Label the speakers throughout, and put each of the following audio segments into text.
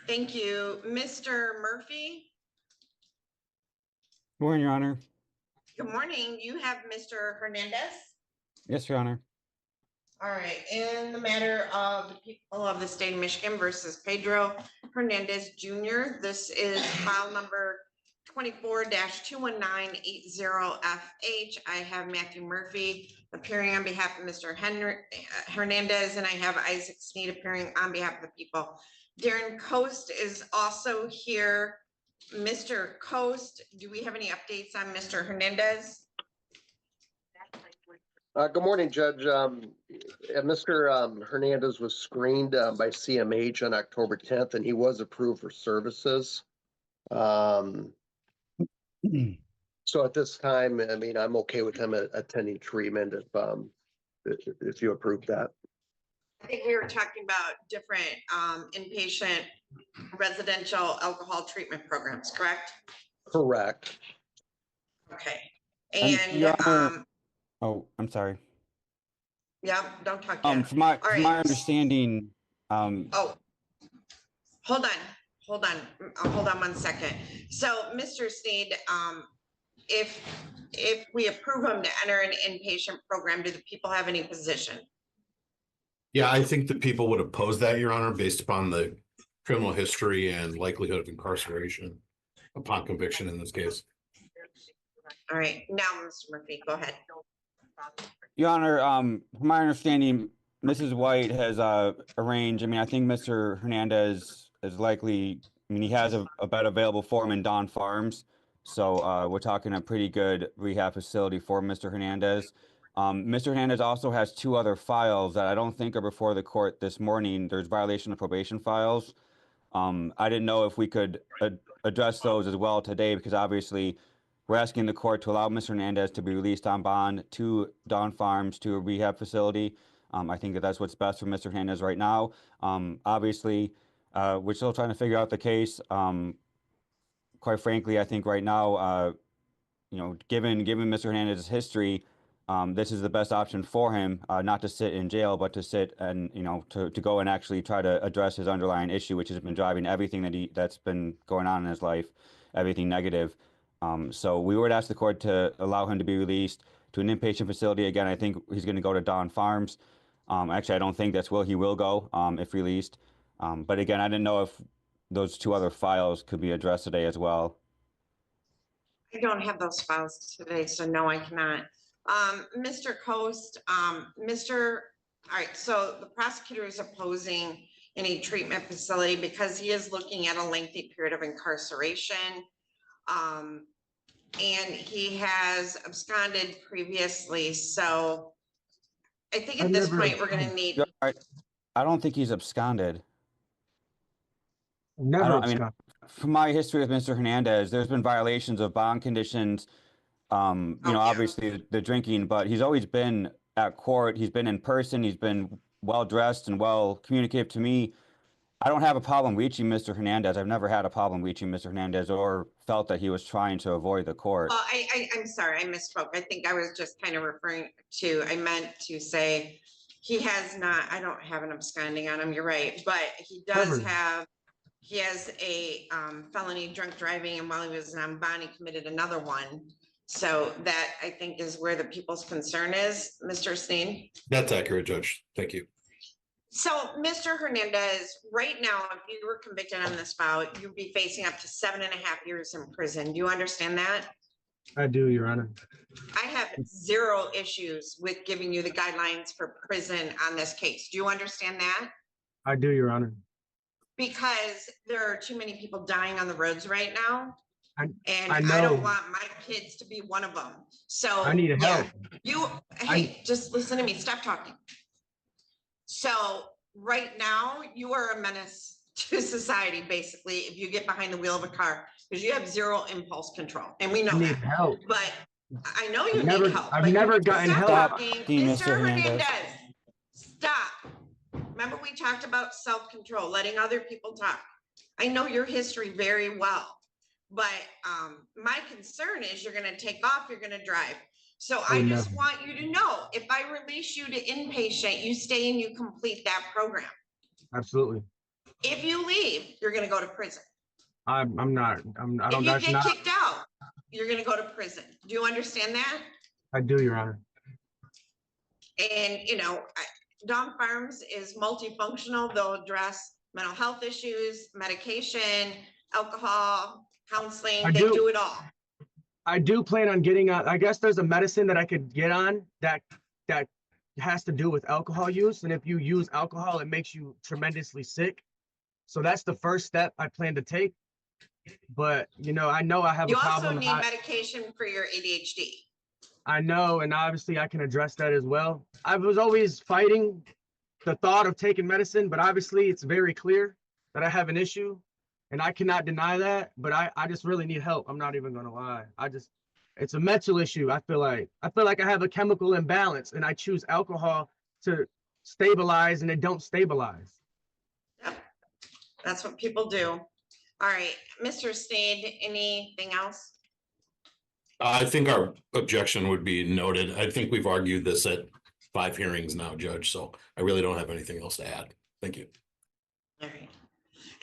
Speaker 1: Thank you. Mr. Murphy,
Speaker 2: Good morning, Your Honor.
Speaker 1: good morning. You have Mr. Hernandez.
Speaker 2: Yes, Your Honor.
Speaker 1: All right, in the matter of the people of the state of Michigan versus Pedro Hernandez Jr., this is file number 24-21980FH. I have Matthew Murphy appearing on behalf of Mr. Hernandez, and I have Isaac Sneed appearing on behalf of the people. Darren Coast is also here. Mr. Coast, do we have any updates on Mr. Hernandez?
Speaker 3: Good morning, Judge. Mr. Hernandez was screened by CMH on October 10th, and he was approved for services. So at this time, I mean, I'm okay with him attending treatment if you approve that.
Speaker 1: I think we were talking about different inpatient residential alcohol treatment programs, correct?
Speaker 3: Correct.
Speaker 1: Okay.
Speaker 2: And
Speaker 1: And
Speaker 2: Your Honor, oh, I'm sorry.
Speaker 1: yeah, don't talk yet.
Speaker 2: From my
Speaker 1: All right.
Speaker 2: understanding,
Speaker 1: Oh, hold on 1 second. So, Mr. Sneed, if we approve him to enter an inpatient program, do the people have any position?
Speaker 4: Yeah, I think the people would oppose that, Your Honor, based upon the criminal history and likelihood of incarceration upon conviction in this case.
Speaker 1: All right, now, Mr. Murphy, go ahead.
Speaker 2: Your Honor, from my understanding, Mrs. White has arranged. I mean, I think Mr. Hernandez is likely. I mean, he has a bed available for him in Don Farms, so we're talking a pretty good rehab facility for Mr. Hernandez. Mr. Hernandez also has two other files that I don't think are before the court this morning. There's violation of probation files. I didn't know if we could address those as well today, because obviously we're asking the court to allow Mr. Hernandez to be released on bond to Don Farms, to a rehab facility. I think that that's what's best for Mr. Hernandez right now. Obviously, we're still trying to figure out the case. Quite frankly, I think right now, given Mr. Hernandez's history, this is the best option for him, not to sit in jail, but to sit and, to go and actually try to address his underlying issue, which has been driving everything that's been going on in his life, everything negative. So we would ask the court to allow him to be released to an inpatient facility. Again, I think he's going to go to Don Farms. Actually, I don't think that's where he will go if released. But again, I didn't know if those two other files could be addressed today as well.
Speaker 1: I don't have those files today, so no, I cannot. Mr. Coast, all right, so the prosecutor is opposing any treatment facility because he is looking at a lengthy period of incarceration. And he has absconded previously, so I think at this point we're going to need.
Speaker 2: I don't think he's absconded.
Speaker 5: Never.
Speaker 2: I mean, from my history with Mr. Hernandez, there's been violations of bond conditions. Obviously the drinking, but he's always been at court. He's been in person. He's been well dressed and well communicative to me. I don't have a problem reaching Mr. Hernandez. I've never had a problem reaching Mr. Hernandez or felt that he was trying to avoid the court.
Speaker 1: Well, I'm sorry, I misspoke. I think I was just kind of referring to, I meant to say he has not, I don't have an absconding on him, you're right, but he does have, he has a felony drunk driving, and while he was on bond, he committed another one. So that, I think, is where the people's concern is, Mr. Sneed.
Speaker 4: That's accurate, Judge. Thank you.
Speaker 1: So, Mr. Hernandez, right now, if you were convicted on this file, you'd be facing up to 7.5 years in prison. Do you understand that?
Speaker 5: I do, Your Honor.
Speaker 1: I have zero issues with giving you the guidelines for prison on this case. Do you understand that?
Speaker 5: I do, Your Honor.
Speaker 1: Because there are too many people dying on the roads right now. And
Speaker 5: I
Speaker 1: don't want my kids to be one of them. So
Speaker 5: I need help.
Speaker 1: Just listen to me. Stop talking. So right now you are a menace to society, basically, if you get behind the wheel of a car, because you have zero impulse control. And we know
Speaker 5: I need
Speaker 1: that.
Speaker 5: help.
Speaker 1: But I know you need help.
Speaker 5: I've never gotten help.
Speaker 1: Mr. Hernandez, stop. Remember we talked about self-control, letting other people talk. I know your history very well. But my concern is you're going to take off, you're going to drive. So I just want you to know, if I release you to inpatient, you stay and you complete that program.
Speaker 5: Absolutely.
Speaker 1: If you leave, you're gonna go to prison.
Speaker 5: I'm not, I
Speaker 1: If
Speaker 5: don't,
Speaker 1: you
Speaker 5: that's
Speaker 1: get
Speaker 5: not,
Speaker 1: kicked out, you're gonna go to prison. Do you understand that?
Speaker 5: I do, Your Honor.
Speaker 1: And, Dawn Farms is multifunctional. They'll address mental health issues, medication, alcohol, counseling.
Speaker 5: I
Speaker 1: They
Speaker 5: do.
Speaker 1: do it all.
Speaker 5: I do plan on getting I guess there's a medicine that I could get on that has to do with alcohol use. And if you use alcohol, it makes you tremendously sick. So that's the first step I plan to take. But, I know I have a
Speaker 1: You also
Speaker 5: problem.
Speaker 1: need medication for your ADHD.
Speaker 5: I know, and obviously I can address that as well. I was always fighting the thought of taking medicine, but obviously it's very clear that I have an issue and I cannot deny that, but I just really need help. I'm not even gonna lie. It's a mental issue. I feel like I have a chemical imbalance and I choose alcohol to stabilize and it don't stabilize.
Speaker 1: Yep. That's what people do. All right, Mr. Sneed, anything else?
Speaker 4: I think our objection would be noted. I think we've argued this at 5 hearings now, Judge, so I really don't have anything else to add. Thank you.
Speaker 1: All right.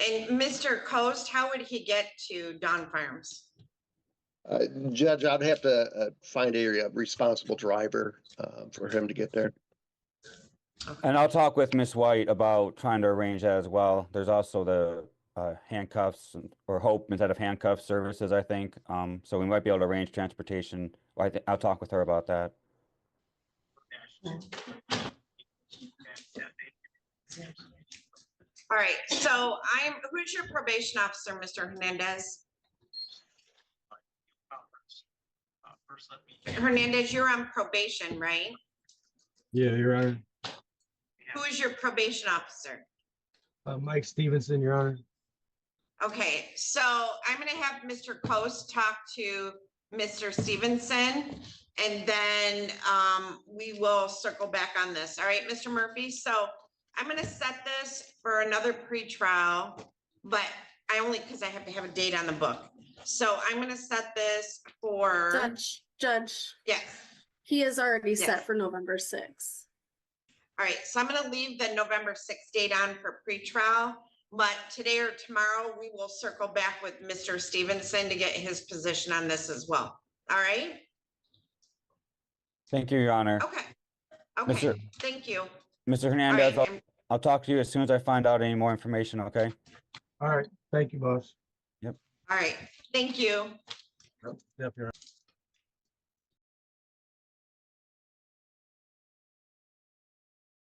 Speaker 1: And Mr. Coast, how would he get to Dawn Farms?
Speaker 3: Judge, I'd have to find a responsible driver for him to get there.
Speaker 2: And I'll talk with Miss White about trying to arrange that as well. There's also the handcuffs or hope instead of handcuff services, I think. So we might be able to arrange transportation. I'll talk with her about that.
Speaker 1: All right, so who's your probation officer, Mr. Hernandez? Hernandez, you're on probation, right?
Speaker 5: Yeah, Your Honor.
Speaker 1: Who is your probation officer?
Speaker 5: Mike Stevenson, Your Honor.
Speaker 1: Okay, so I'm gonna have Mr. Coast talk to Mr. Stevenson, and then we will circle back on this. All right, Mr. Murphy, so I'm gonna set this for another pretrial, but because I have to have a date on the book. So I'm gonna set this for,
Speaker 6: Judge,
Speaker 1: yes.
Speaker 6: he is already
Speaker 1: Yes.
Speaker 6: set for November 6th.
Speaker 1: All right, so I'm gonna leave the November 6th date on for pretrial, but today or tomorrow, we will circle back with Mr. Stevenson to get his position on this as well. All right?
Speaker 2: Thank you, Your Honor.
Speaker 1: Okay. Okay,
Speaker 2: Mr.
Speaker 1: thank you.
Speaker 2: Mr.
Speaker 1: All
Speaker 2: Hernandez,
Speaker 1: right,
Speaker 2: I'll talk to you as soon as I find out any more information, okay?
Speaker 5: All right. Thank you, boss.
Speaker 1: all right, thank you.
Speaker 5: Yep, Your Honor.